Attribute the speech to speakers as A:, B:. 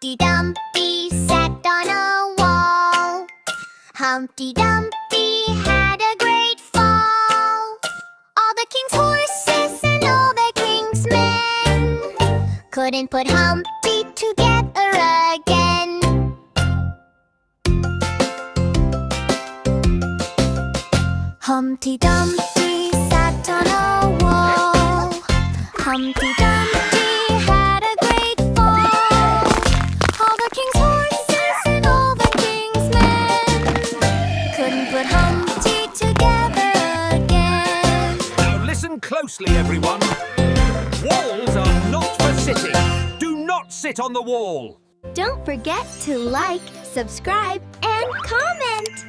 A: Humpty Dumpty sat on a wall. Humpty Dumpty had a great fall. All the king's horses and all the king's men couldn't put Humpty together again. Humpty Dumpty sat on a wall. Humpty Dumpty had a great fall. All the king's horses and all the king's men couldn't put Humpty together again.
B: Now listen closely, everyone. Walls are not for sitting. Do not sit on the wall.
A: Don't forget to like, subscribe, and comment!